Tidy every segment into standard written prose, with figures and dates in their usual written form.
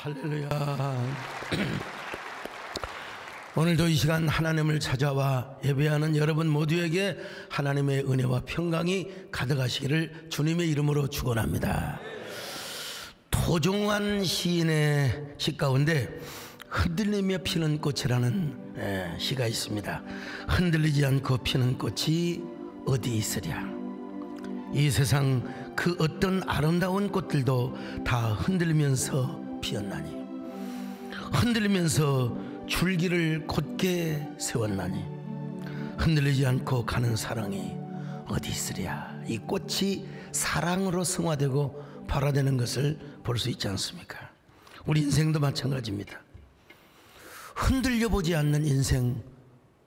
할렐루야. 오늘도 이 시간 하나님을 찾아와 예배하는 여러분 모두에게 하나님의 은혜와 평강이 가득하시기를 주님의 이름으로 축원합니다. 토종환 시인의 시 가운데 흔들리며 피는 꽃이라는 시가 있습니다. 흔들리지 않고 피는 꽃이 어디 있으랴. 이 세상 그 어떤 아름다운 꽃들도 다 흔들리면서 피었나니, 흔들리면서 줄기를 곧게 세웠나니, 흔들리지 않고 가는 사랑이 어디 있으랴. 이 꽃이 사랑으로 승화되고 발화되는 것을 볼 수 있지 않습니까? 우리 인생도 마찬가지입니다. 흔들려 보지 않는 인생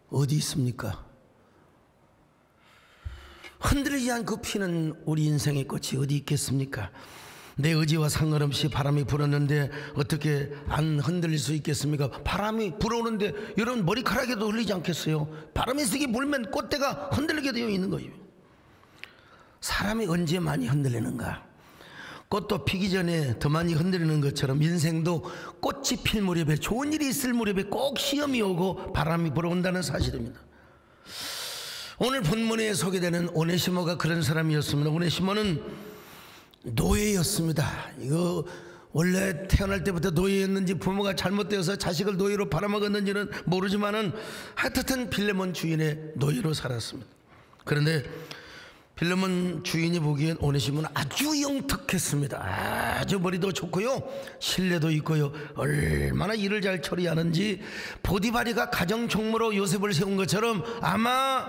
어디 있습니까? 흔들리지 않고 피는 우리 인생의 꽃이 어디 있겠습니까? 내 의지와 상관없이 바람이 불었는데 어떻게 안 흔들릴 수 있겠습니까? 바람이 불어오는데 여러분 머리카락에도 흘리지 않겠어요? 바람이 세게 불면 꽃대가 흔들리게 되어 있는 거예요. 사람이 언제 많이 흔들리는가? 꽃도 피기 전에 더 많이 흔들리는 것처럼 인생도 꽃이 필 무렵에, 좋은 일이 있을 무렵에 꼭 시험이 오고 바람이 불어온다는 사실입니다. 오늘 본문에 소개되는 오네시모가 그런 사람이었습니다. 오네시모는 노예였습니다. 이거 원래 태어날 때부터 노예였는지 부모가 잘못되어서 자식을 노예로 팔아먹었는지는 모르지만은 하여튼 빌레몬 주인의 노예로 살았습니다. 그런데 빌레몬 주인이 보기엔 오네시모는 아주 영특했습니다. 아주 머리도 좋고요, 신뢰도 있고요, 얼마나 일을 잘 처리하는지 보디바리가 가정총무로 요셉을 세운 것처럼 아마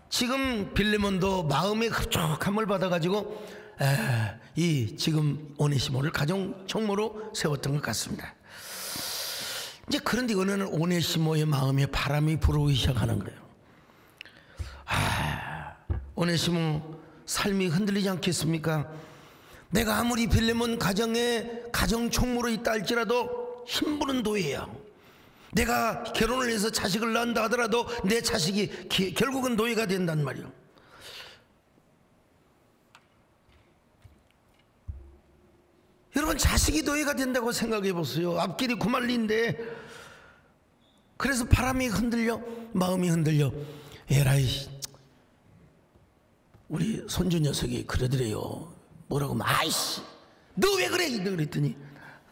지금 빌레몬도 마음의 흡족함을 받아가지고 이 지금 오네시모를 가정총무로 세웠던 것 같습니다. 이제 그런데 어느 날 오네시모의 마음에 바람이 불어오기 시작하는 거예요. 오네시모 삶이 흔들리지 않겠습니까? 내가 아무리 빌레몬 가정에 가정 총무로 있다 할지라도 힘부는 노예야. 내가 결혼을 해서 자식을 낳는다 하더라도 내 자식이 결국은 노예가 된단 말이야. 여러분, 자식이 노예가 된다고 생각해 보세요. 앞길이 구말리인데. 그래서 바람이 흔들려, 마음이 흔들려. 에라이, 우리 손주 녀석이 그러더래요. 뭐라고 하면, 아이씨 너 왜 그래? 그랬더니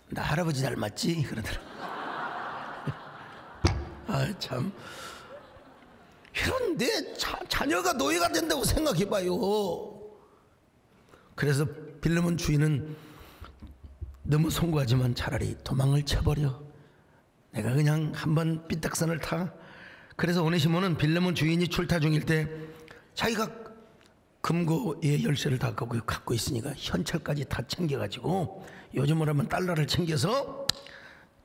나 할아버지 닮았지? 그러더라. 참, 여러분, 내 자녀가 노예가 된다고 생각해 봐요. 그래서 빌레몬 주인은 너무 송구하지만 차라리 도망을 쳐버려. 내가 그냥 한번 삐딱선을 타. 그래서 오네시모는 빌레몬 주인이 출타 중일 때 자기가 금고의 열쇠를 다 갖고 있으니까 현찰까지 다 챙겨가지고 요즘으로 하면 달러를 챙겨서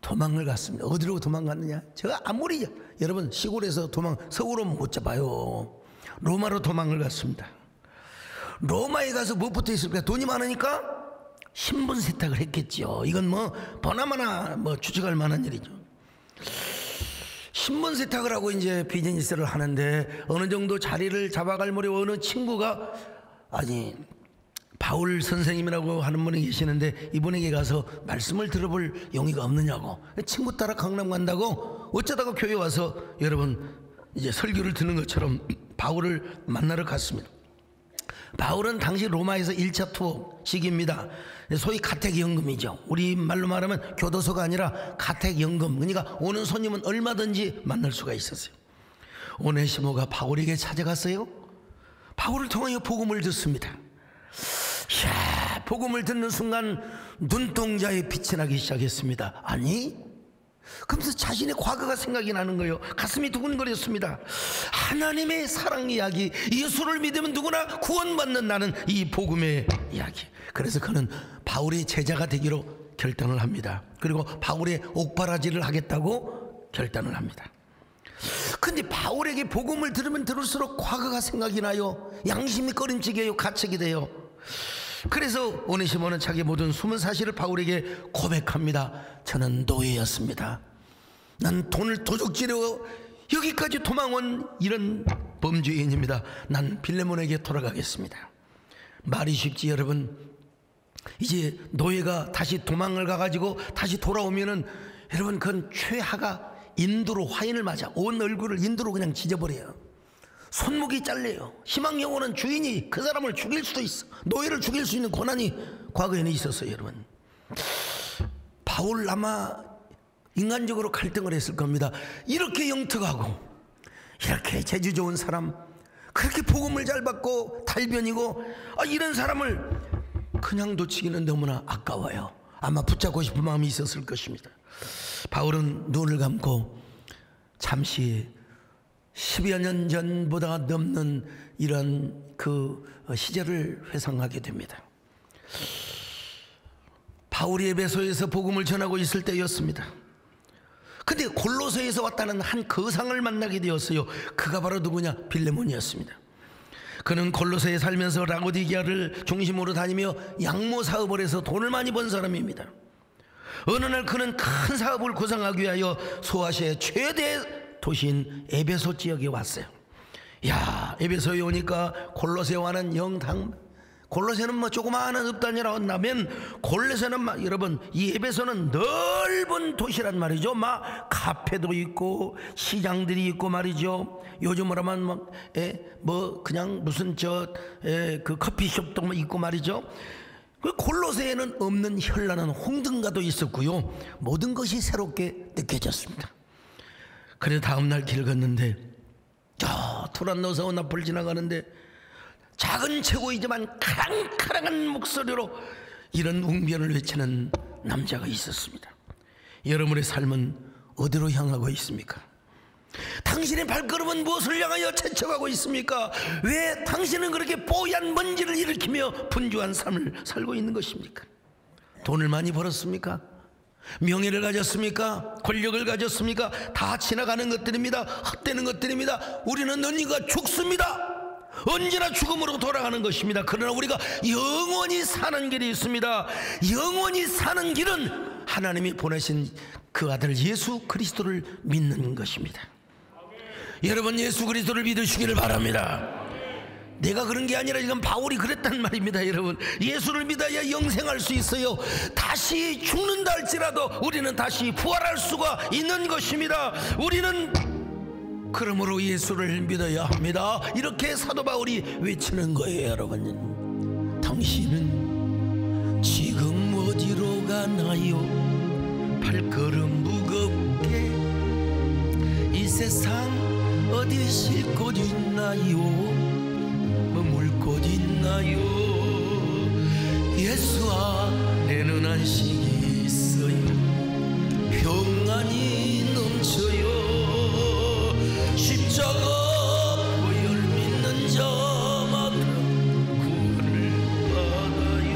도망을 갔습니다. 어디로 도망갔느냐? 제가 아무리 여러분 시골에서 서울로 못 잡아요. 로마로 도망을 갔습니다. 로마에 가서 무엇부터 있을까? 돈이 많으니까 신분 세탁을 했겠죠. 이건 뭐 보나마나 뭐 추측할 만한 일이죠. 신분 세탁을 하고 이제 비즈니스를 하는데 어느 정도 자리를 잡아갈 무렵 어느 친구가, 아니 바울 선생님이라고 하는 분이 계시는데 이분에게 가서 말씀을 들어볼 용의가 없느냐고. 친구 따라 강남 간다고 어쩌다가 교회 와서 여러분 이제 설교를 듣는 것처럼 바울을 만나러 갔습니다. 바울은 당시 로마에서 1차 투어 시기입니다. 소위 가택연금이죠. 우리 말로 말하면 교도소가 아니라 가택연금. 그러니까 오는 손님은 얼마든지 만날 수가 있었어요. 오네시모가 바울에게 찾아갔어요. 바울을 통하여 복음을 듣습니다. 이야, 복음을 듣는 순간 눈동자에 빛이 나기 시작했습니다. 아니, 그러면서 자신의 과거가 생각이 나는 거예요. 가슴이 두근거렸습니다. 하나님의 사랑 이야기, 예수를 믿으면 누구나 구원받는 나는 이 복음의 이야기. 그래서 그는 바울의 제자가 되기로 결단을 합니다. 그리고 바울의 옥바라지를 하겠다고 결단을 합니다. 근데 바울에게 복음을 들으면 들을수록 과거가 생각이 나요. 양심이 꺼림칙해요. 가책이 돼요. 그래서 오네시모는 자기 모든 숨은 사실을 바울에게 고백합니다. 저는 노예였습니다. 난 돈을 도둑질하고 여기까지 도망온 이런 범죄인입니다. 난 빌레몬에게 돌아가겠습니다. 말이 쉽지 여러분. 이제 노예가 다시 도망을 가가지고 다시 돌아오면은 여러분 그건 최하가 인두로 화인을 맞아 온 얼굴을 인두로 그냥 찢어버려요. 손목이 잘려요. 희망 영혼은 주인이 그 사람을 죽일 수도 있어. 노예를 죽일 수 있는 권한이 과거에는 있었어요. 여러분, 바울 아마 인간적으로 갈등을 했을 겁니다. 이렇게 영특하고 이렇게 재주 좋은 사람, 그렇게 복음을 잘 받고 달변이고, 이런 사람을 그냥 놓치기는 너무나 아까워요. 아마 붙잡고 싶은 마음이 있었을 것입니다. 바울은 눈을 감고 잠시 10여 년 전보다 넘는 이런 그 시절을 회상하게 됩니다. 바울이 에베소에서 복음을 전하고 있을 때였습니다. 근데 골로새에서 왔다는 한 거상을 만나게 되었어요. 그가 바로 누구냐? 빌레몬이었습니다. 그는 골로새에 살면서 라고디게아를 중심으로 다니며 양모 사업을 해서 돈을 많이 번 사람입니다. 어느 날 그는 큰 사업을 구상하기 위하여 소아시아의 최대 도시인 에베소 지역에 왔어요. 야, 에베소에 오니까 골로새와는 영당. 골로새는 뭐 조그마한 읍단이라고 한다면 골로새는 여러분 이 에베소는 넓은 도시란 말이죠. 막 카페도 있고 시장들이 있고 말이죠. 요즘으로 하면 뭐 그냥 무슨 그 커피숍도 있고 말이죠. 그 골로새에는 없는 현란한 홍등가도 있었고요. 모든 것이 새롭게 느껴졌습니다. 그래서 다음날 길 걷는데 투란노사온 앞을 지나가는데 작은 체구이지만 카랑카랑한 목소리로 이런 웅변을 외치는 남자가 있었습니다. 여러분의 삶은 어디로 향하고 있습니까? 당신의 발걸음은 무엇을 향하여 채쳐가고 있습니까? 왜 당신은 그렇게 뽀얀 먼지를 일으키며 분주한 삶을 살고 있는 것입니까? 돈을 많이 벌었습니까? 명예를 가졌습니까? 권력을 가졌습니까? 다 지나가는 것들입니다. 헛되는 것들입니다. 우리는 언젠가 죽습니다. 언제나 죽음으로 돌아가는 것입니다. 그러나 우리가 영원히 사는 길이 있습니다. 영원히 사는 길은 하나님이 보내신 그 아들 예수 그리스도를 믿는 것입니다. 여러분, 예수 그리스도를 믿으시기를 바랍니다. 내가 그런 게 아니라 이건 바울이 그랬단 말입니다. 여러분, 예수를 믿어야 영생할 수 있어요. 다시 죽는다 할지라도 우리는 다시 부활할 수가 있는 것입니다. 우리는 그러므로 예수를 믿어야 합니다. 이렇게 사도 바울이 외치는 거예요. 여러분, 당신은 지금 어디로 가나요? 발걸음 무겁게 이 세상 어디 쉴 곳 있나요? 머물 곳 있나요? 예수 안에는 안식이 있어요. 평안이 넘쳐요. 십자가 보혈 믿는 자마다 구원을 받아요.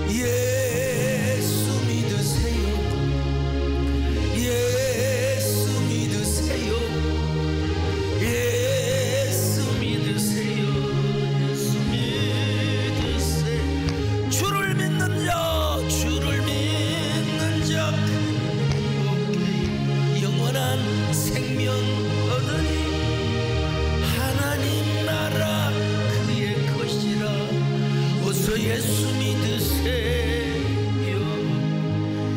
예수 믿으세요. 예수 믿으세요. 예수 믿으세요. 예수 믿으세요. 주를 믿는 자, 주를 믿는 자 영원한 생명 얻으니 하나님 나라 그의 것이라. 어서 예수 믿으세요.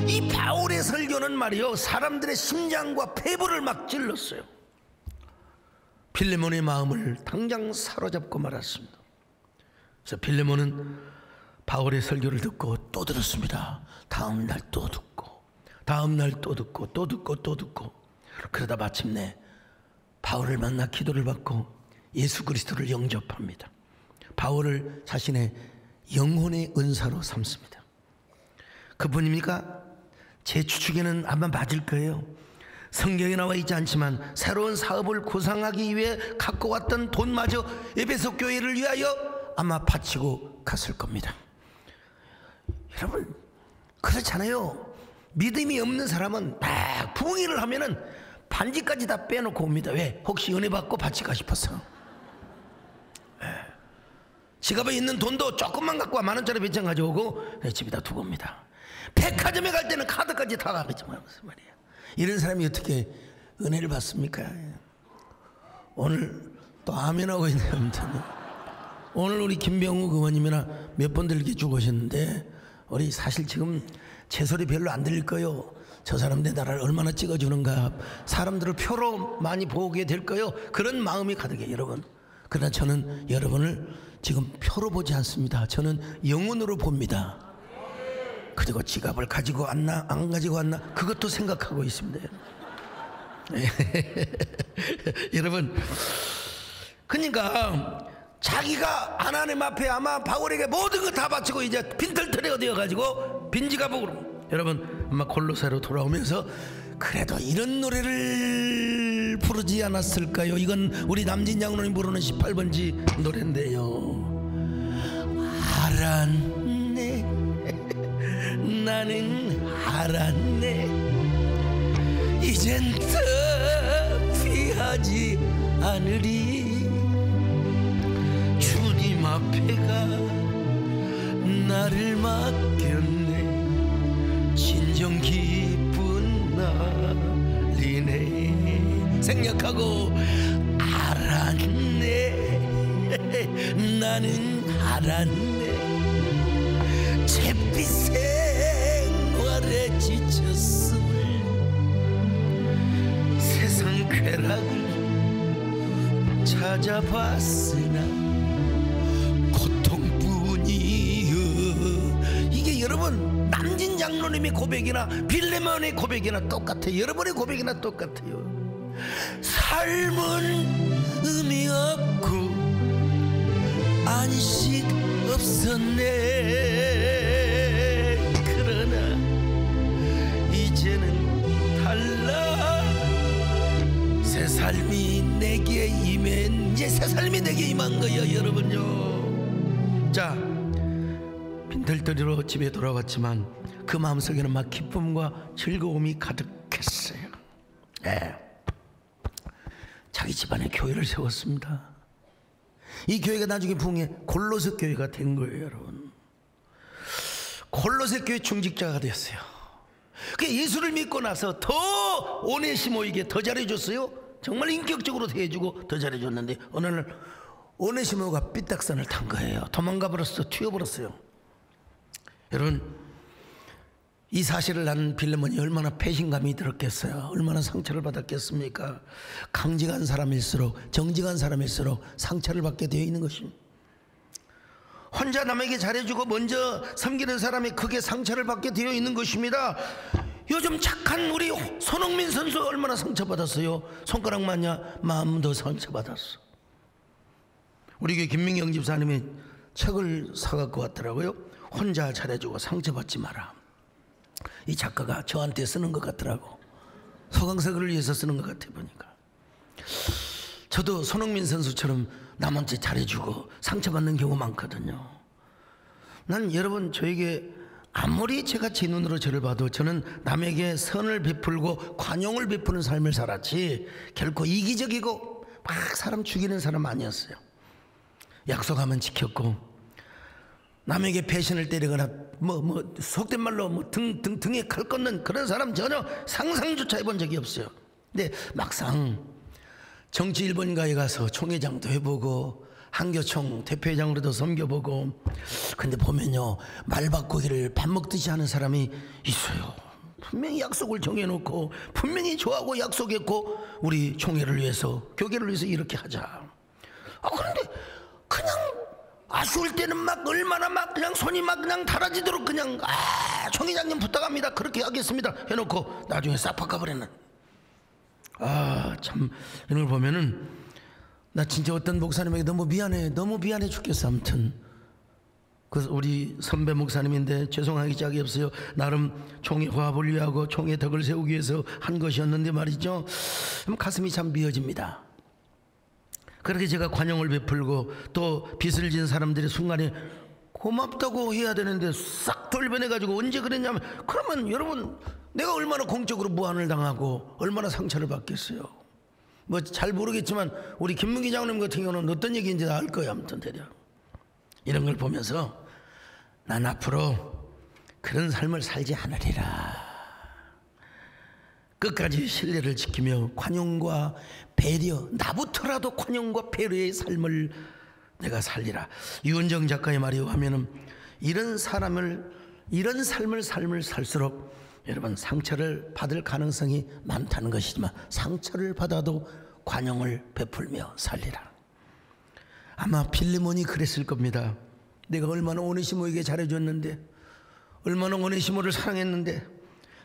이 바울의 설교는 말이요, 사람들의 심장과 폐부를 막 찔렀어요. 필레몬의 마음을 당장 사로잡고 말았습니다. 그래서 필레몬은 바울의 설교를 듣고 또 들었습니다. 다음 날 또 듣고, 다음 날 또 듣고, 또 듣고, 또 듣고. 그러다 마침내 바울을 만나 기도를 받고 예수 그리스도를 영접합니다. 바울을 자신의 영혼의 은사로 삼습니다. 그분입니까? 제 추측에는 아마 맞을 거예요. 성경에 나와 있지 않지만 새로운 사업을 구상하기 위해 갖고 왔던 돈마저 에베소 교회를 위하여 아마 바치고 갔을 겁니다. 여러분, 그렇잖아요. 믿음이 없는 사람은 막 부흥회를 하면은 반지까지 다 빼놓고 옵니다. 왜? 혹시 은혜 받고 바칠까 싶어서. 지갑에 있는 돈도 조금만 갖고 와, 10,000원짜리 몇 장 가져오고 집에다 두고 옵니다. 백화점에 갈 때는 카드까지 다 가겠지 말이에요. 이런 사람이 어떻게 은혜를 받습니까? 오늘 또 아멘하고 있네요. 오늘 우리 김병우 의원님이나 몇 분들 이렇게 죽으셨는데, 우리 사실 지금 제 소리 별로 안 들릴 거예요. 저 사람 내 나라를 얼마나 찍어주는가, 사람들을 표로 많이 보게 될 거예요. 그런 마음이 가득해요, 여러분. 그러나 저는 여러분을 지금 표로 보지 않습니다. 저는 영혼으로 봅니다. 그리고 지갑을 가지고 왔나 안 가지고 왔나 그것도 생각하고 있습니다. 여러분, 그러니까 자기가 하나님 앞에 아마 바울에게 모든 거 다 바치고 이제 빈털터리가 되어가지고 빈지갑으로, 여러분 아마 골로새로 돌아오면서 그래도 이런 노래를 부르지 않았을까요? 이건 우리 남진 장로님 부르는 18번지 노래인데요. 알았네, 나는 알았네, 이젠 더 피하지 않으리. 주님 앞에가 나를 맡겼네, 진정 기쁜 날이네. 생략하고 알았네, 나는 알았네, 잿빛 생활에 지쳤음을, 세상 쾌락을 찾아봤으나 고통뿐이여. 이게 여러분 남진 장로님의 고백이나 빌레몬의 고백이나 똑같아요. 여러분의 고백이나 똑같아요. 삶은 의미 없고 안식 없었네. 그러나 이제는 달라. 새 삶이 내게 임한, 이제 새 삶이 내게 임한 거예요, 여러분요. 자, 들떠리로 집에 돌아왔지만 그 마음속에는 막 기쁨과 즐거움이 가득했어요. 자기 집안에 교회를 세웠습니다. 이 교회가 나중에 부흥해 골로새 교회가 된 거예요, 여러분. 골로새 교회 중직자가 됐어요. 그 예수를 믿고 나서 더 오네시모에게 더 잘해줬어요. 정말 인격적으로 대해주고 더 잘해줬는데 어느 날 오네시모가 삐딱선을 탄 거예요. 도망가 버렸어. 튀어버렸어요. 여러분, 이 사실을 난 빌레몬이 얼마나 배신감이 들었겠어요. 얼마나 상처를 받았겠습니까? 강직한 사람일수록, 정직한 사람일수록 상처를 받게 되어 있는 것입니다. 혼자 남에게 잘해주고 먼저 섬기는 사람이 크게 상처를 받게 되어 있는 것입니다. 요즘 착한 우리 손흥민 선수 얼마나 상처받았어요. 손가락마냥 마음도 상처받았어. 우리 교회 김민경 집사님이 책을 사갖고 왔더라고요. 혼자 잘해주고 상처받지 마라. 이 작가가 저한테 쓰는 것 같더라고. 서강석을 위해서 쓰는 것 같아 보니까. 저도 손흥민 선수처럼 남한테 잘해주고 상처받는 경우 많거든요. 난 여러분, 저에게 아무리 제가 제 눈으로 저를 봐도 저는 남에게 선을 베풀고 관용을 베푸는 삶을 살았지 결코 이기적이고 막 사람 죽이는 사람 아니었어요. 약속하면 지켰고 남에게 배신을 때리거나 속된 말로 등에 칼 꽂는 그런 사람 전혀 상상조차 해본 적이 없어요. 근데 막상 정치 1번가에 가서 총회장도 해보고 한교총 대표회장으로도 섬겨보고, 근데 보면요, 말 바꾸기를 밥 먹듯이 하는 사람이 있어요. 분명히 약속을 정해놓고 분명히 저하고 약속했고 우리 총회를 위해서, 교계를 위해서 이렇게 하자. 그런데 그냥 아쉬울 때는 막 얼마나 막 그냥 손이 막 그냥 달아지도록 그냥 총회장님 부탁합니다, 그렇게 하겠습니다 해놓고 나중에 싹 바꿔버리는. 참 이런 걸 보면은 나 진짜 어떤 목사님에게 너무 미안해 죽겠어. 아무튼 그래서 우리 선배 목사님인데 죄송하기 짝이 없어요. 나름 총회 화합을 위하고 총회 덕을 세우기 위해서 한 것이었는데 말이죠, 가슴이 참 미어집니다. 그렇게 제가 관용을 베풀고 또 빚을 진 사람들이 순간에 고맙다고 해야 되는데 싹 돌변해가지고 언제 그랬냐면, 그러면 여러분 내가 얼마나 공적으로 무안을 당하고 얼마나 상처를 받겠어요. 뭐 잘 모르겠지만 우리 김문기 장로님 같은 경우는 어떤 얘기인지 알 거예요. 아무튼 대략 이런 걸 보면서 난 앞으로 그런 삶을 살지 않으리라. 끝까지 신뢰를 지키며 관용과 배려, 나부터라도 관용과 배려의 삶을 내가 살리라. 유은정 작가의 말에 의하면 이런 삶을 살수록 여러분 상처를 받을 가능성이 많다는 것이지만 상처를 받아도 관용을 베풀며 살리라. 아마 빌레몬이 그랬을 겁니다. 내가 얼마나 오네시모에게 잘해줬는데, 얼마나 오네시모를 사랑했는데,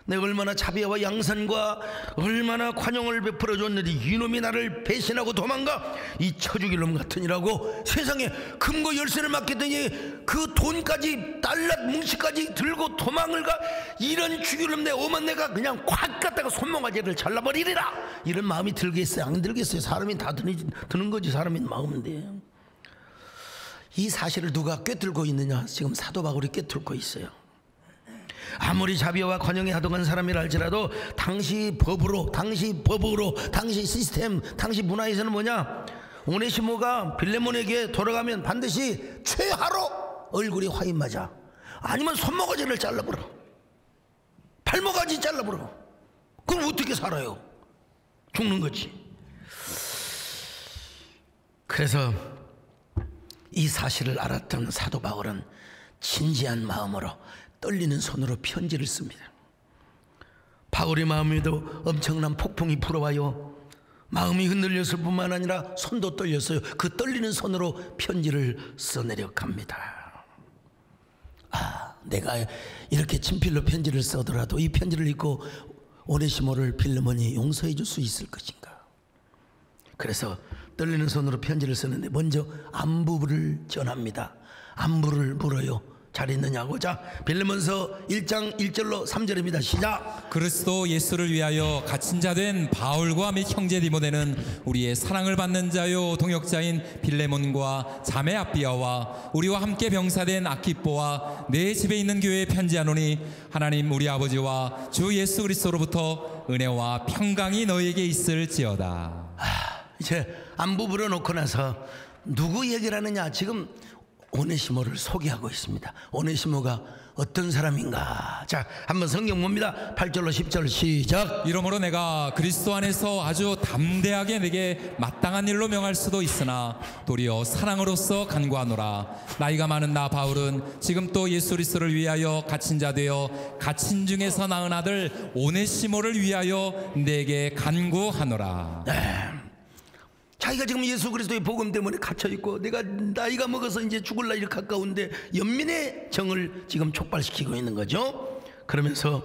내가 얼마나 자비와 양선과 얼마나 관용을 베풀어 줬는데 이놈이 나를 배신하고 도망가, 이 쳐죽일 놈 같으니라고 세상에 금고 열쇠를 맡겼더니 그 돈까지 달러 뭉치까지 들고 도망을 가. 이런 죽일 놈, 내 오만 내가 그냥 콱 갖다가 손모가지를 잘라버리리라. 이런 마음이 들겠어요? 안 들겠어요? 사람이 다 드는 거지, 사람이 마음인데. 이 사실을 누가 꿰뚫고 있느냐? 지금 사도 바울이 꿰뚫고 있어요. 아무리 자비와 관용에 하동한 사람이라 할지라도 당시 법으로, 당시 시스템, 당시 문화에서는 뭐냐, 오네시모가 빌레몬에게 돌아가면 반드시 최하로 얼굴이 화인 맞아, 아니면 손모가지를 잘라버려, 발모가지 잘라버려. 그럼 어떻게 살아요? 죽는 거지. 그래서 이 사실을 알았던 사도 바울은 진지한 마음으로 떨리는 손으로 편지를 씁니다. 바울의 마음에도 엄청난 폭풍이 불어와요. 마음이 흔들렸을 뿐만 아니라 손도 떨렸어요. 그 떨리는 손으로 편지를 써내려 갑니다. 내가 이렇게 친필로 편지를 써더라도 이 편지를 읽고 오네시모를 빌레몬이 용서해 줄 수 있을 것인가. 그래서 떨리는 손으로 편지를 쓰는데 먼저 안부를 전합니다. 안부를 물어요. 잘 있느냐고. 자, 빌레몬서 1장 1절로 3절입니다. 시작. 그리스도 예수를 위하여 갇힌 자 된 바울과 및 형제 디모데는 우리의 사랑을 받는 자요 동역자인 빌레몬과 자매 아비아와 우리와 함께 병사된 아키뽀와 내 집에 있는 교회에 편지하노니 하나님 우리 아버지와 주 예수 그리스도로부터 은혜와 평강이 너에게 있을지어다. 이제 안부 불어놓고 나서 누구 얘기를 하느냐. 지금 오네시모를 소개하고 있습니다. 오네시모가 어떤 사람인가. 자, 한번 성경 봅니다. 8절로 10절 시작. 이러므로 내가 그리스도 안에서 아주 담대하게 내게 마땅한 일로 명할 수도 있으나 도리어 사랑으로서 간구하노라. 나이가 많은 나 바울은 지금 또 예수 그리스도를 위하여 갇힌 자 되어 갇힌 중에서 낳은 아들 오네시모를 위하여 내게 간구하노라. 자기가 지금 예수 그리스도의 복음 때문에 갇혀있고 내가 나이가 먹어서 이제 죽을 나이를 가까운데 연민의 정을 지금 촉발시키고 있는 거죠. 그러면서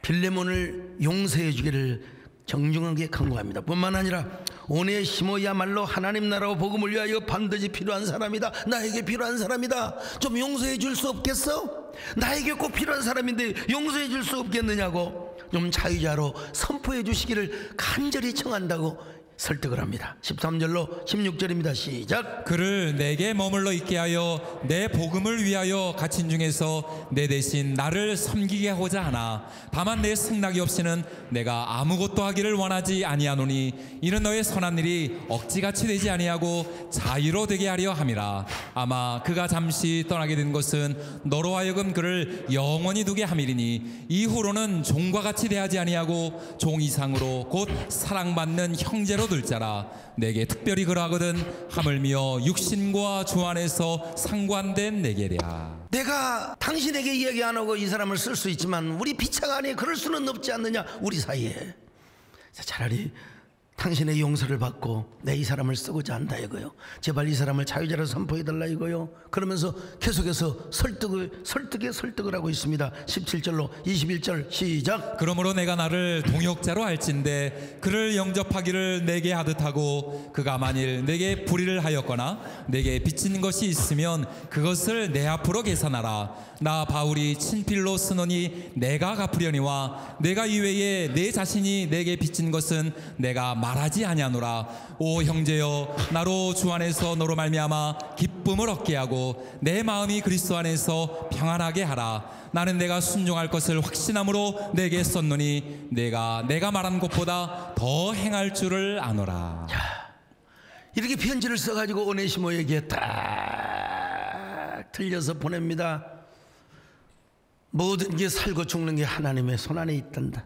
빌레몬을 용서해 주기를 정중하게 간구합니다. 뿐만 아니라 오네시모야말로 하나님 나라와 복음을 위하여 반드시 필요한 사람이다. 나에게 필요한 사람이다. 좀 용서해 줄 수 없겠어? 나에게 꼭 필요한 사람인데 용서해 줄 수 없겠느냐고 좀 자유자로 선포해 주시기를 간절히 청한다고 설득을 합니다. 13절로 16절입니다. 시작. 그를 내게 머물러 있게 하여 내 복음을 위하여 갇힌 중에서 내 대신 나를 섬기게 하고자 하나 다만 내 승낙이 없이는 내가 아무것도 하기를 원하지 아니하노니 이는 너의 선한 일이 억지같이 되지 아니하고 자유로 되게 하려 함이라. 아마 그가 잠시 떠나게 된 것은 너로 하여금 그를 영원히 두게 함이리니 이후로는 종과 같이 대하지 아니하고 종 이상으로 곧 사랑받는 형제로 둘 자라. 내게 특별히 그러하거든 하물며 육신과 주 안에서 상관된 내게랴. 내가 당신에게 이야기 안 하고 이 사람을 쓸 수 있지만 우리 비차가 안에 그럴 수는 없지 않느냐. 우리 사이에 차라리 당신의 용서를 받고 내 이 사람을 쓰고자 한다 이거요. 제발 이 사람을 자유자로 선포해달라 이거요. 그러면서 계속해서 설득을 하고 있습니다. 17절로 21절 시작. 그러므로 내가 나를 동역자로 할진대 그를 영접하기를 내게 하듯하고 그가 만일 내게 불의를 하였거나 내게 빚진 것이 있으면 그것을 내 앞으로 계산하라. 나 바울이 친필로 쓰노니 내가 갚으려니와 내가 이외에 내 자신이 내게 빚진 것은 내가 말하지 아니하노라. 오 형제여, 나로 주 안에서 너로 말미암아 기쁨을 얻게 하고 내 마음이 그리스도 안에서 평안하게 하라. 나는 내가 순종할 것을 확신함으로 내게 썼노니 내가 말한 것보다 더 행할 줄을 아노라. 이렇게 편지를 써가지고 오네시모에게 딱 틀려서 보냅니다. 모든 게 살고 죽는 게 하나님의 손안에 있단다.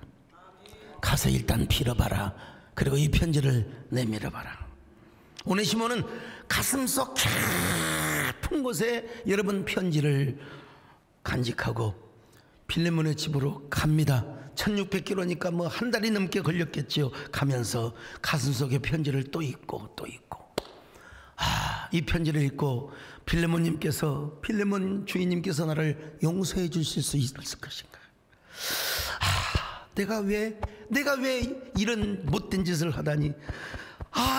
가서 일단 빌어봐라. 그리고 이 편지를 내밀어봐라. 오네시모는 가슴속 깊은 곳에 여러분 편지를 간직하고 빌레몬의 집으로 갑니다. 1600km니까 뭐 한 달이 넘게 걸렸겠지요. 가면서 가슴속에 편지를 또 읽고 또 읽고, 이 편지를 읽고 빌레몬 주인님께서 나를 용서해 주실 수 있을 것인가. 내가 왜 이런 못된 짓을 하다니.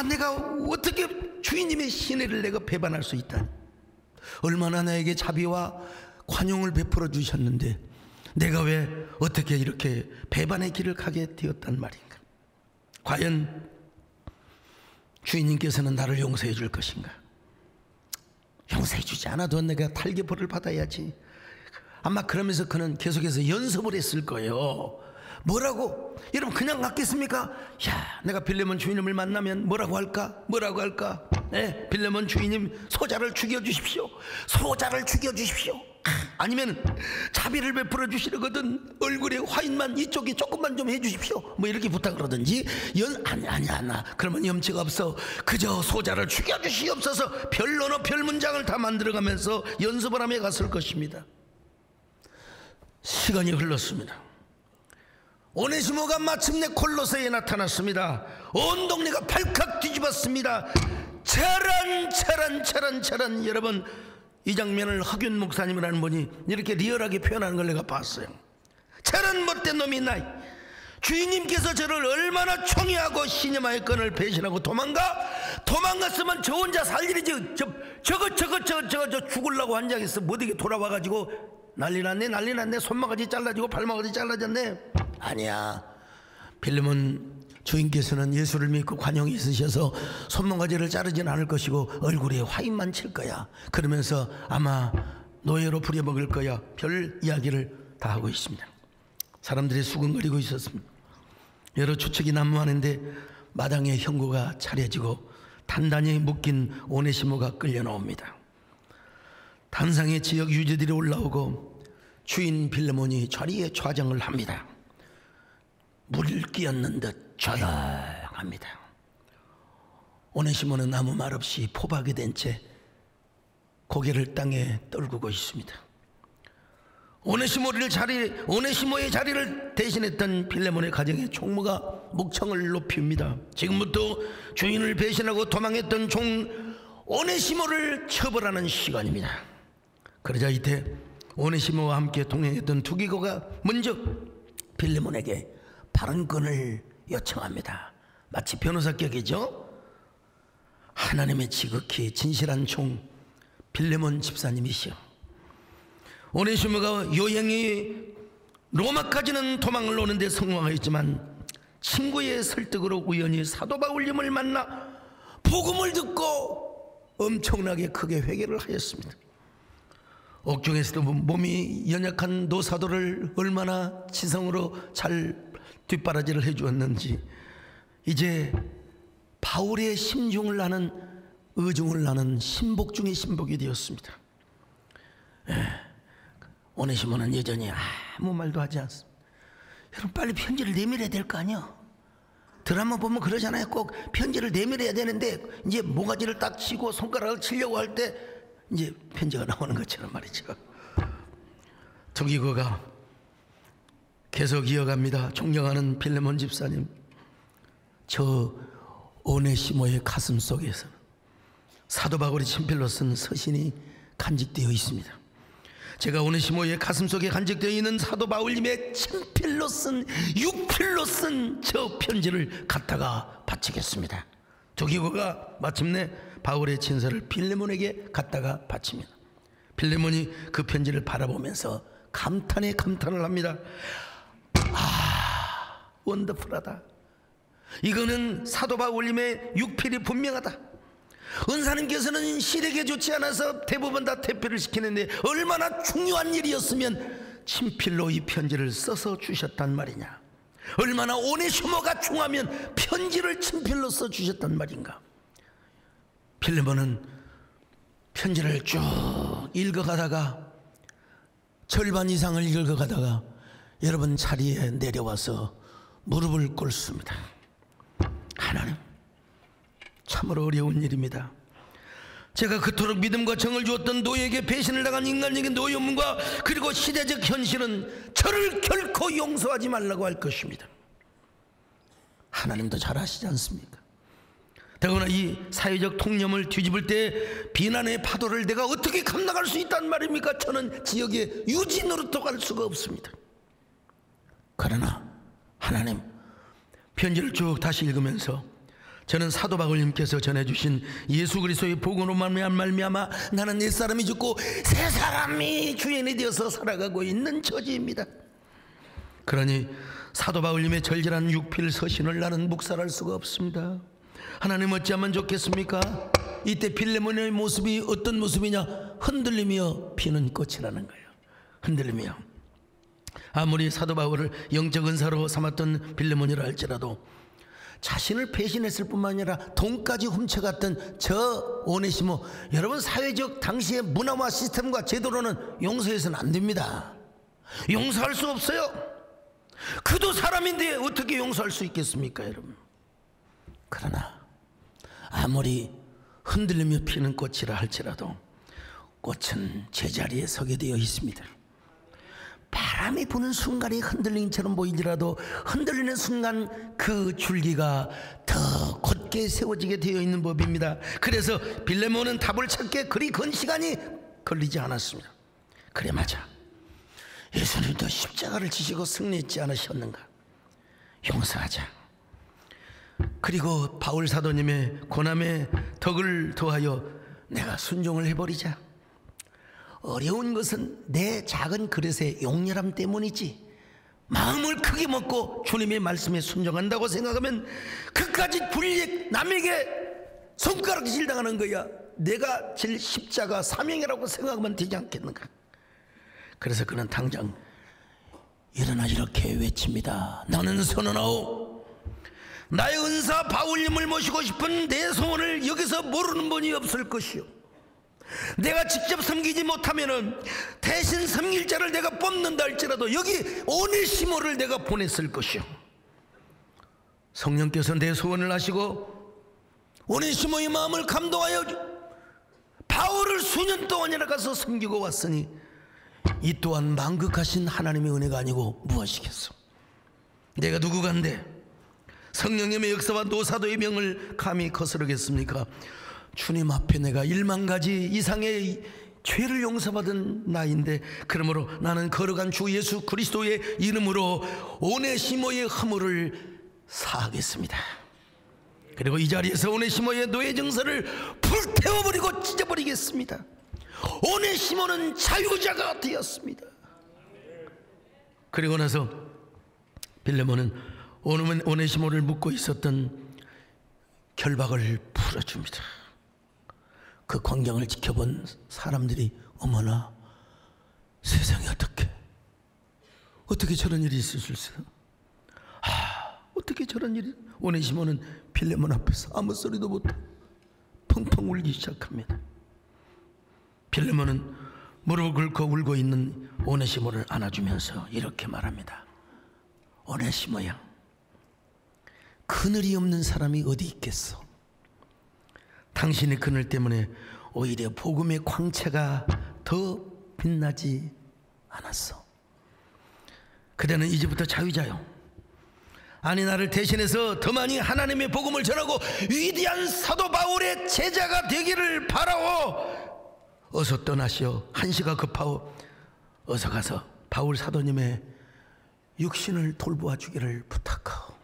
내가 어떻게 주인님의 신뢰를 내가 배반할 수 있다니. 얼마나 나에게 자비와 관용을 베풀어 주셨는데 내가 왜 어떻게 이렇게 배반의 길을 가게 되었단 말인가. 과연 주인님께서는 나를 용서해 줄 것인가. 용서해 주지 않아도 내가 탈개벌을 받아야지. 아마 그러면서 그는 계속해서 연습을 했을 거예요. 뭐라고? 여러분 그냥 갔겠습니까? 내가 빌레몬 주인님을 만나면 뭐라고 할까? 네, 빌레몬 주인님 소자를 죽여주십시오. 아니면 자비를 베풀어 주시거든 얼굴에 화인만 이쪽에 조금만 좀 해주십시오. 뭐 이렇게 부탁을 하든지. 아니야. 그러면 염치가 없어. 그저 소자를 죽여주시옵소서. 별론어 별문장을 다 만들어가면서 연습을 하며 갔을 것입니다. 시간이 흘렀습니다. 오네시모가 마침내 콜로세에 나타났습니다. 온 동네가 발칵 뒤집었습니다. 차란. 여러분 이 장면을 허균 목사님이라는 분이 이렇게 리얼하게 표현하는 걸 내가 봤어요. 저런 못된 놈이 나 주인님께서 저를 얼마나 총애하고 신념하여 끈을 배신하고 도망갔으면 저 혼자 살 일이지. 저거 죽으려고 환장했어. 못 이게 돌아와가지고 난리 났네. 손바가지 잘라지고 발바가지 잘라졌네. 아니야. 빌레몬 주인께서는 예수를 믿고 관용이 있으셔서 손바가지를 자르진 않을 것이고 얼굴에 화인만 칠 거야. 그러면서 아마 노예로 부려먹을 거야. 별 이야기를 다 하고 있습니다. 사람들이 수근거리고 있었습니다. 여러 추측이 난무하는데 마당에 형구가 차려지고 단단히 묶인 오네시모가 끌려 나옵니다. 단상에 지역 유지들이 올라오고 주인 빌레몬이 자리에 좌정을 합니다. 물 끼얹는 듯 조용합니다. 오네시모는 아무 말 없이 포박이 된 채 고개를 땅에 떨구고 있습니다. 오네시모의 자리를 대신했던 빌레몬의 가정의 총무가 목청을 높입니다. 지금부터 주인을 배신하고 도망했던 종 오네시모를 처벌하는 시간입니다. 그러자 이때 오네시모와 함께 동행했던 두기고가 먼저 빌레몬에게 발언권을 요청합니다. 마치 변호사격이죠. 하나님의 지극히 진실한 종 빌레몬 집사님이시여, 오네시모가 요행이 로마까지는 도망을 오는데 성공하였지만 친구의 설득으로 우연히 사도 바울님을 만나 복음을 듣고 엄청나게 크게 회개를 하였습니다. 옥중에서도 몸이 연약한 노사도를 얼마나 지성으로 잘 뒷바라지를 해주었는지 이제 바울의 심중을 나는 의중을 나는 신복 중의 신복이 되었습니다. 오네시모는 여전히 아무 말도 하지 않습니다. 여러분, 빨리 편지를 내밀어야 될 거 아니야. 드라마 보면 그러잖아요. 꼭 편지를 내밀어야 되는데 이제 모가지를 딱 치고 손가락을 치려고 할 때 이제 편지가 나오는 것처럼 말이죠. 두기고가 계속 이어갑니다. 존경하는 빌레몬 집사님, 저 오네시모의 가슴 속에서는 사도 바울이 친필로 쓴 서신이 간직되어 있습니다. 제가 오네시모의 가슴 속에 간직되어 있는 사도 바울님의 친필로 쓴, 육필로 쓴 저 편지를 갖다가 바치겠습니다. 두기고가 마침내 바울의 친서를 빌레몬에게 갖다가 바칩니다. 빌레몬이 그 편지를 바라보면서 감탄에 감탄을 합니다. 원더풀하다. 이거는 사도 바울님의 육필이 분명하다. 은사님께서는 실에게 좋지 않아서 대부분 다 퇴폐를 시키는데 얼마나 중요한 일이었으면 친필로 이 편지를 써서 주셨단 말이냐. 얼마나 오네시모가 중하면 편지를 친필로 써 주셨단 말인가. 빌레몬은 편지를 쭉 읽어가다가 절반 이상을 읽어가다가 여러분 자리에 내려와서 무릎을 꿇습니다. 하나님, 참으로 어려운 일입니다. 제가 그토록 믿음과 정을 주었던 노예에게 배신을 당한 인간적인 노예문과 그리고 시대적 현실은 저를 결코 용서하지 말라고 할 것입니다. 하나님도 잘 아시지 않습니까? 더구나 이 사회적 통념을 뒤집을 때 비난의 파도를 내가 어떻게 감당할 수 있단 말입니까? 저는 지역의 유지 노릇도 갈 수가 없습니다. 그러나 하나님, 편지를 쭉 다시 읽으면서 저는 사도 바울님께서 전해주신 예수 그리스도의 복음으로 말미암아 나는 옛사람이 죽고 새 사람이 주인이 되어서 살아가고 있는 처지입니다. 그러니 사도 바울님의 절절한 육필 서신을 나는 묵살할 수가 없습니다. 하나님, 어찌하면 좋겠습니까? 이때 빌레몬의 모습이 어떤 모습이냐? 흔들리며 피는 꽃이라는 거예요. 흔들리며. 아무리 사도 바울을 영적 은사로 삼았던 빌레몬이라 할지라도 자신을 배신했을 뿐만 아니라 돈까지 훔쳐갔던 저 오네시모, 여러분, 사회적 당시의 문화와 시스템과 제도로는 용서해서는 안 됩니다. 용서할 수 없어요. 그도 사람인데 어떻게 용서할 수 있겠습니까, 여러분? 그러나 아무리 흔들리며 피는 꽃이라 할지라도 꽃은 제자리에 서게 되어 있습니다. 바람이 부는 순간이 흔들림처럼 보이더라도 흔들리는 순간 그 줄기가 더 곧게 세워지게 되어 있는 법입니다. 그래서 빌레몬은 답을 찾기에 그리 긴 시간이 걸리지 않았습니다. 그래, 맞아. 예수님도 십자가를 지시고 승리했지 않으셨는가? 용서하자. 그리고 바울 사도님의 고난의 덕을 더하여 내가 순종을 해버리자. 어려운 것은 내 작은 그릇의 용렬함 때문이지, 마음을 크게 먹고 주님의 말씀에 순종한다고 생각하면 그까지 불이익, 남에게 손가락질 당하는 거야. 내가 질 십자가 사명이라고 생각하면 되지 않겠는가. 그래서 그는 당장 일어나 이렇게 외칩니다. 나는 선언하오, 나의 은사 바울님을 모시고 싶은 내 소원을 여기서 모르는 분이 없을 것이요, 내가 직접 섬기지 못하면은 대신 섬길 자를 내가 뽑는다 할지라도 여기 오네시모를 내가 보냈을 것이요, 성령께서 내 소원을 아시고 오네시모의 마음을 감동하여 바울을 수년 동안이나 가서 섬기고 왔으니 이 또한 만극하신 하나님의 은혜가 아니고 무엇이겠소. 내가 누구간데 성령님의 역사와 노사도의 명을 감히 거스르겠습니까? 주님 앞에 내가 1만 가지 이상의 죄를 용서받은 나인데, 그러므로 나는 거룩한 주 예수 그리스도의 이름으로 오네시모의 허물을 사하겠습니다. 그리고 이 자리에서 오네시모의 노예 증서를 불태워버리고 찢어버리겠습니다. 오네시모는 자유자가 되었습니다. 그리고 나서 빌레몬은 오네시모를 묶고 있었던 결박을 풀어줍니다. 그 광경을 지켜본 사람들이 어머나 세상에 어떻게 저런 일이 있을 수 있어요? 어떻게 저런 일이. 오네시모는 빌레몬 앞에서 아무 소리도 못하고 펑펑 울기 시작합니다. 빌레몬은 무릎을 꿇고 울고 있는 오네시모를 안아주면서 이렇게 말합니다. 오네시모야, 그늘이 없는 사람이 어디 있겠어. 당신의 그늘 때문에 오히려 복음의 광채가 더 빛나지 않았어. 그대는 이제부터 자유자요. 아니, 나를 대신해서 더 많이 하나님의 복음을 전하고 위대한 사도 바울의 제자가 되기를 바라오. 어서 떠나시오. 한시가 급하오. 어서 가서 바울 사도님의 육신을 돌보아 주기를 부탁하오.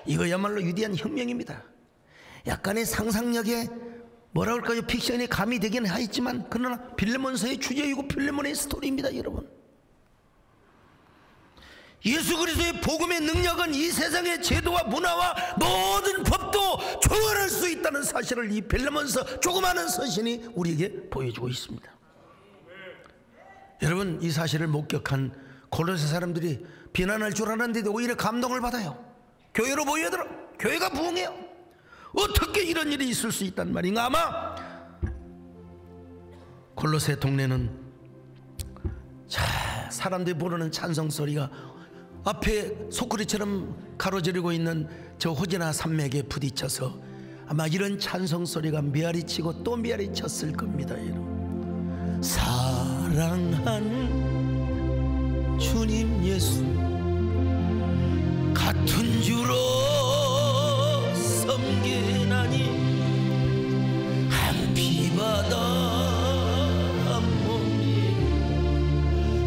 이거야말로 위대한 혁명입니다. 약간의 상상력에 뭐라 할까요, 픽션이 가미되기는 하였지만 그러나 빌레몬서의 주제이고 빌레몬의 스토리입니다. 여러분, 예수 그리스도의 복음의 능력은 이 세상의 제도와 문화와 모든 법도 초월할 수 있다는 사실을 이 빌레몬서 조그마한 서신이 우리에게 보여주고 있습니다. 여러분, 이 사실을 목격한 골로새 사람들이 비난할 줄 알았는데 오히려 감동을 받아요. 교회로 모여들어. 교회가 부흥해요. 어떻게 이런 일이 있을 수 있단 말인가. 아마 골로새 동네는 사람들이 부르는 찬송 소리가 앞에 소쿠리처럼 가로지르고 있는 저 호지나 산맥에 부딪혀서 아마 이런 찬송 소리가 메아리치고 또 메아리쳤을 겁니다. 여러분, 사랑하는 주님 예수 같은 주로 섬기나니 한 피바다 한 몸이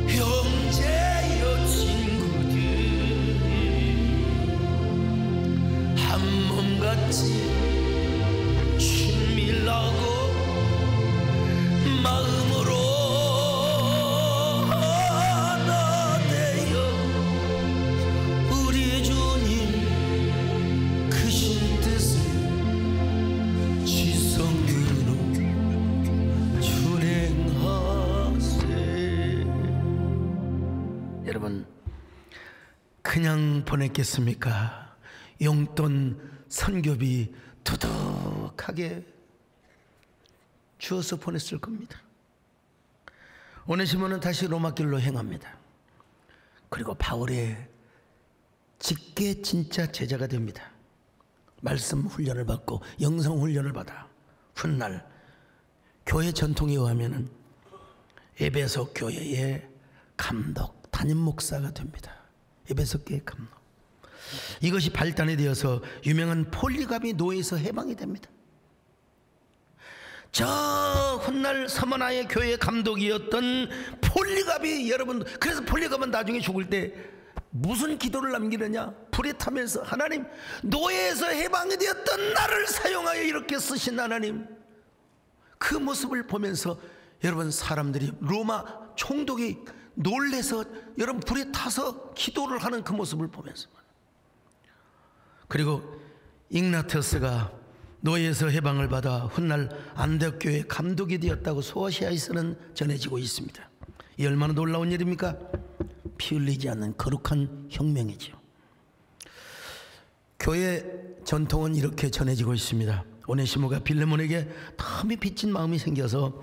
형제여 친구들 한 몸같이 친밀하고 마음으로 하나 되어 우리 주님 크신 뜻을 지성으로 준행하세. 여러분, 그냥 보냈겠습니까? 용돈 선교비 두둑하게 주어서 보냈을 겁니다. 오네시모는 다시 로마길로 행합니다. 그리고 바울의 직계 진짜 제자가 됩니다. 말씀 훈련을 받고 영성 훈련을 받아 훗날 교회 전통에 의하면 에베소 교회의 감독, 담임 목사가 됩니다. 에베소 교회 감독. 이것이 발단이 되어서 유명한 폴리갑이 노예에서 해방이 됩니다. 저 훗날 서머나의 교회 감독이었던 폴리갑이, 여러분, 그래서 폴리갑은 나중에 죽을 때 무슨 기도를 남기느냐? 불에 타면서 하나님, 노예에서 해방이 되었던 나를 사용하여 이렇게 쓰신 하나님, 그 모습을 보면서 여러분, 사람들이 로마 총독이 놀래서 여러분 불에 타서 기도를 하는 그 모습을 보면서, 그리고 ig나티우스가 노예에서 해방을 받아 훗날 안데옥교회 감독이 되었다고 소아시아에서는 전해지고 있습니다. 이 얼마나 놀라운 일입니까? 피 흘리지 않는 거룩한 혁명이죠. 교회 전통은 이렇게 전해지고 있습니다. 오네시모가 빌레몬에게 너무 빚진 마음이 생겨서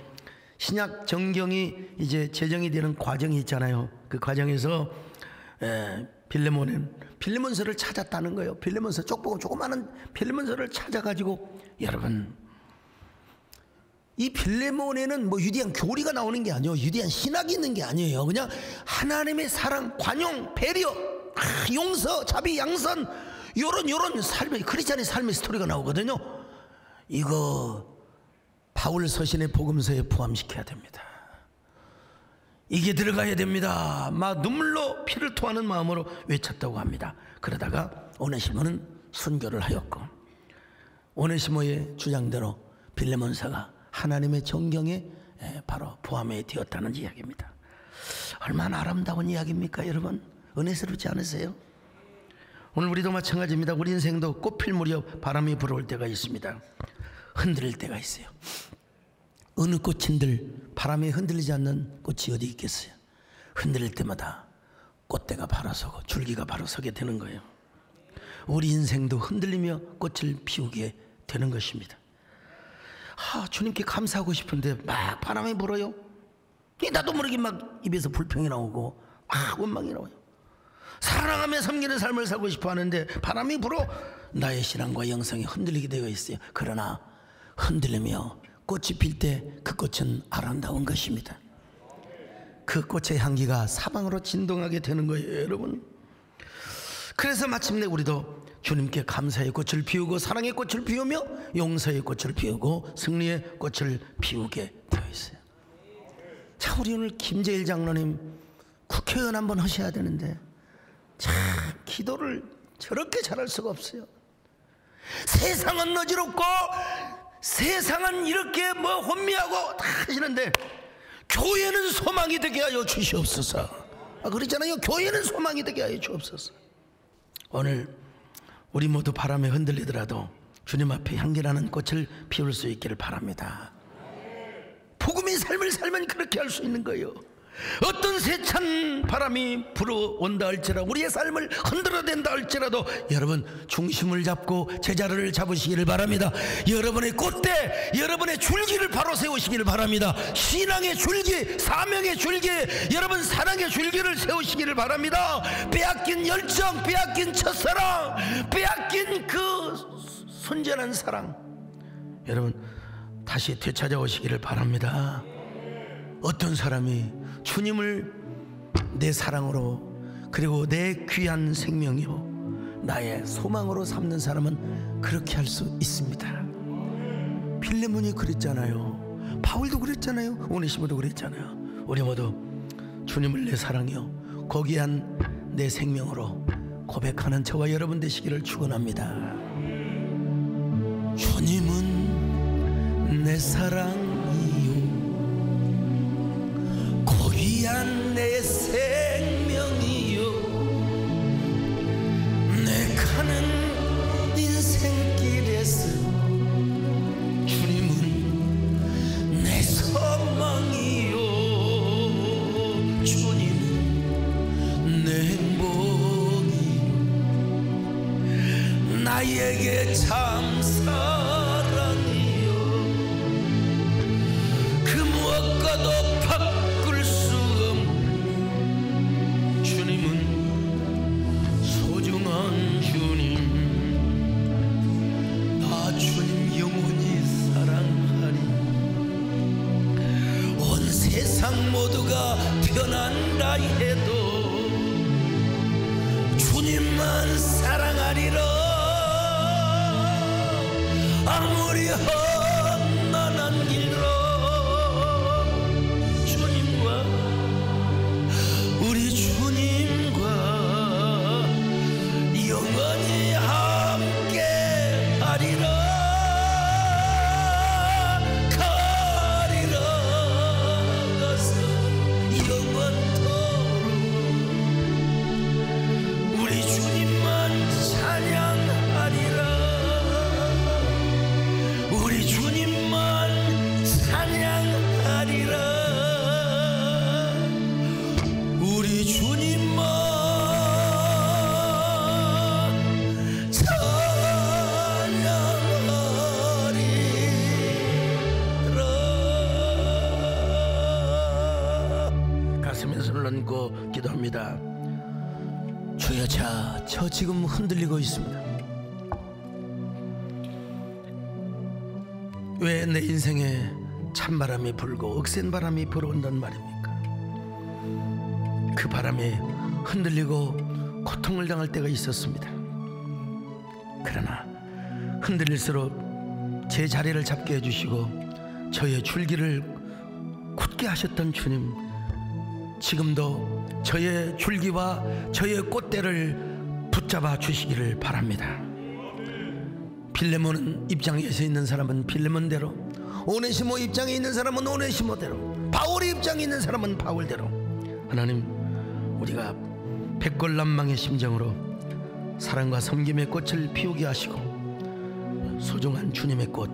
신약 정경이 이제 제정이 되는 과정이 있잖아요. 그 과정에서 빌레몬서를 찾았다는 거예요. 빌레몬서, 조그마한 빌레몬서를 찾아가지고, 여러분, 이 빌레몬에는 뭐 유대한 교리가 나오는 게 아니에요. 유대한 신학이 있는 게 아니에요. 그냥 하나님의 사랑, 관용, 배려, 용서, 자비, 양선, 요런 삶의, 크리스찬의 삶의 스토리가 나오거든요. 이거 바울 서신의 복음서에 포함시켜야 됩니다. 이게 들어가야 됩니다. 막 눈물로 피를 토하는 마음으로 외쳤다고 합니다. 그러다가 오네시모는 순교를 하였고, 오네시모의 주장대로 빌레몬서가 하나님의 정경에 바로 포함이 되었다는 이야기입니다. 얼마나 아름다운 이야기입니까, 여러분? 은혜스럽지 않으세요? 오늘 우리도 마찬가지입니다. 우리 인생도 꽃필 무렵 바람이 불어올 때가 있습니다. 흔들릴 때가 있어요. 어느 꽃인들 바람에 흔들리지 않는 꽃이 어디 있겠어요? 흔들릴 때마다 꽃대가 바로 서고 줄기가 바로 서게 되는 거예요. 우리 인생도 흔들리며 꽃을 피우게 되는 것입니다. 주님께 감사하고 싶은데 막 바람이 불어요. 나도 모르게 막 입에서 불평이 나오고 막 원망이 나와요. 사랑하며 섬기는 삶을 살고 싶어 하는데 바람이 불어 나의 신앙과 영성이 흔들리게 되어 있어요. 그러나 흔들리며 꽃이 필 때 그 꽃은 아름다운 것입니다. 그 꽃의 향기가 사방으로 진동하게 되는 거예요, 여러분. 그래서 마침내 우리도 주님께 감사의 꽃을 피우고 사랑의 꽃을 피우며 용서의 꽃을 피우고 승리의 꽃을 피우게 되어 있어요. 자, 우리 오늘 김재일 장로님 국회의원 한번 하셔야 되는데 참 기도를 저렇게 잘할 수가 없어요. 세상은 어지럽고 세상은 이렇게 뭐 혼미하고 다 하시는데 교회는 소망이 되게 하여 주시옵소서. 그렇잖아요. 교회는 소망이 되게 하여 주옵소서. 오늘 우리 모두 바람에 흔들리더라도 주님 앞에 향기나는 꽃을 피울 수 있기를 바랍니다. 복음의 삶을 살면 그렇게 할 수 있는 거예요. 어떤 세찬 바람이 불어온다 할지라도 우리의 삶을 흔들어댄다 할지라도 여러분 중심을 잡고 제자리를 잡으시기를 바랍니다. 여러분의 꽃대, 여러분의 줄기를 바로 세우시기를 바랍니다. 신앙의 줄기, 사명의 줄기, 여러분 사랑의 줄기를 세우시기를 바랍니다. 빼앗긴 열정, 빼앗긴 첫사랑, 빼앗긴 그 순전한 사랑, 여러분 다시 되찾아오시기를 바랍니다. 어떤 사람이 주님을 내 사랑으로 그리고 내 귀한 생명이요 나의 소망으로 삼는 사람은 그렇게 할 수 있습니다. 빌레몬이 그랬잖아요. 바울도 그랬잖아요. 오네시모도 그랬잖아요. 우리 모두 주님을 내 사랑이요 거기한 내 생명으로 고백하는 저와 여러분 되시기를 축원합니다. 주님은 내 사랑이요 고귀한 내 생명이요 내 가는 인생길에서 주님은 내 소망이요 주님은 내 행복이요 나에게 참 사랑이요 그 무엇과도 소중한 주님, 나 주님 영원히 사랑하리. 온 세상 모두가 변한다 해도 주님만 사랑하리라. 아무리 험난한 길로 주님과 우리 주님과 안고 기도합니다. 주여, 저 지금 흔들리고 있습니다. 왜 내 인생에 찬바람이 불고 억센 바람이 불어온단 말입니까? 그 바람에 흔들리고 고통을 당할 때가 있었습니다. 그러나 흔들릴수록 제 자리를 잡게 해주시고 저의 줄기를 굳게 하셨던 주님, 지금도 저의 줄기와 저의 꽃대를 붙잡아 주시기를 바랍니다. 빌레몬 입장에 서 있는 사람은 빌레몬대로, 오네시모 입장에 있는 사람은 오네시모대로, 바울의 입장에 있는 사람은 바울대로, 하나님, 우리가 백골난망의 심정으로 사랑과 섬김의 꽃을 피우게 하시고 소중한 주님의 꽃,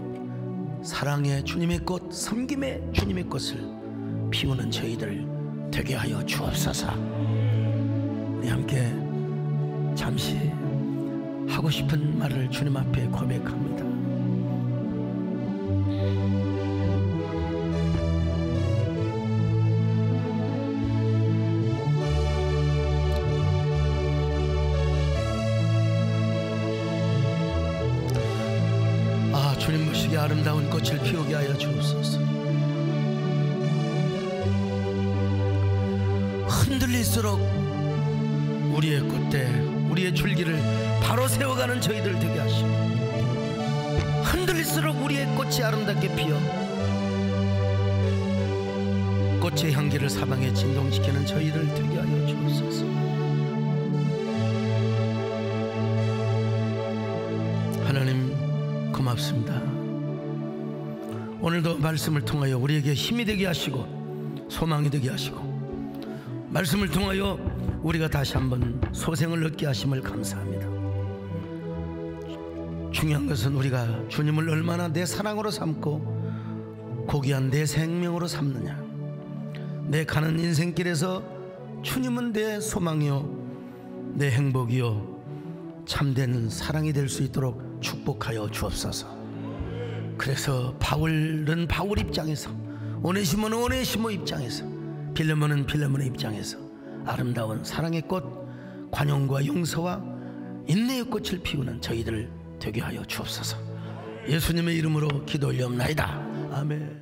사랑의 주님의 꽃, 섬김의 주님의 꽃을 피우는 저희들 되게 하여 주옵소서. 우리 함께 잠시 하고 싶은 말을 주님 앞에 고백합니다. 주님 보시기에 아름다운 꽃을 피우게 하여 주옵소서. 흔들릴수록 우리의 꽃대, 우리의 줄기를 바로 세워가는 저희들 되게 하시고, 흔들릴수록 우리의 꽃이 아름답게 피어 꽃의 향기를 사방에 진동시키는 저희들 되게 하여 주옵소서. 하나님, 고맙습니다. 오늘도 말씀을 통하여 우리에게 힘이 되게 하시고 소망이 되게 하시고, 말씀을 통하여 우리가 다시 한번 소생을 얻게 하심을 감사합니다. 중요한 것은 우리가 주님을 얼마나 내 사랑으로 삼고 고귀한 내 생명으로 삼느냐. 내 가는 인생길에서 주님은 내 소망이요, 내 행복이요, 참된 사랑이 될 수 있도록 축복하여 주옵소서. 그래서 바울은 바울 입장에서, 오네시모는 오네시모 입장에서, 빌레몬은 빌레몬의 입장에서 아름다운 사랑의 꽃, 관용과 용서와 인내의 꽃을 피우는 저희들 되게 하여 주옵소서. 예수님의 이름으로 기도 올리옵나이다. 아멘.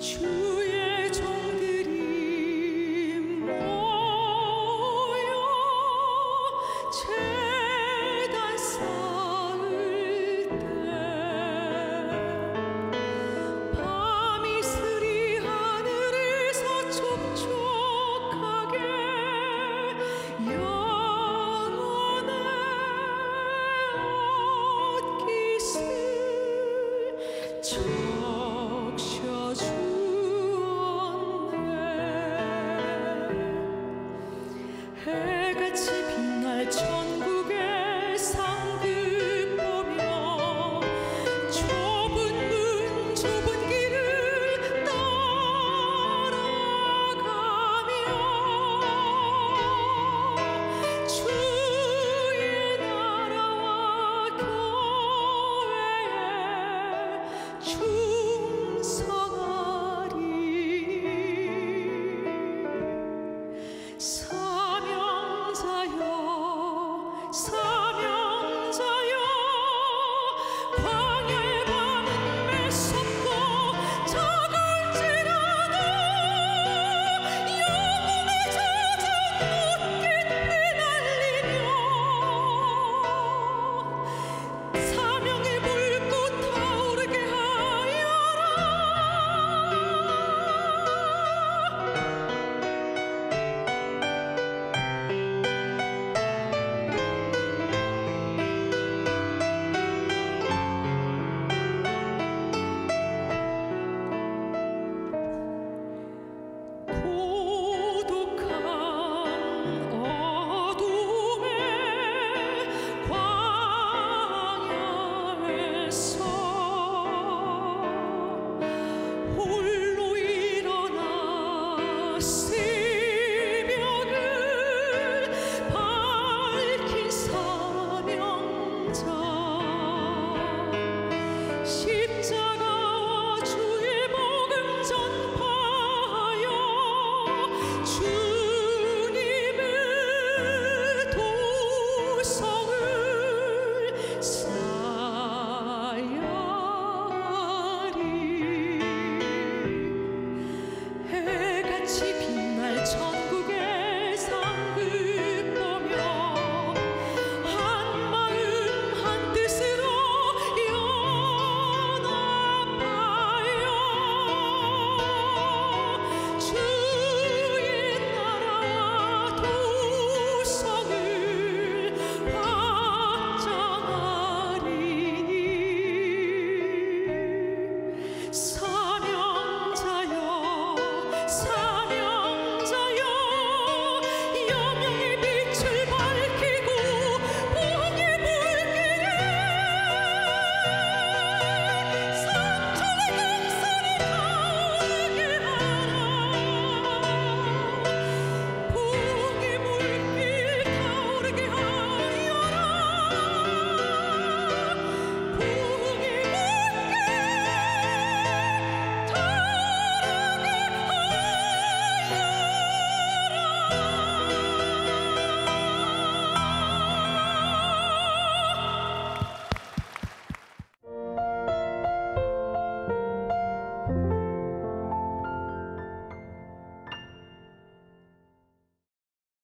주의 종들이 모여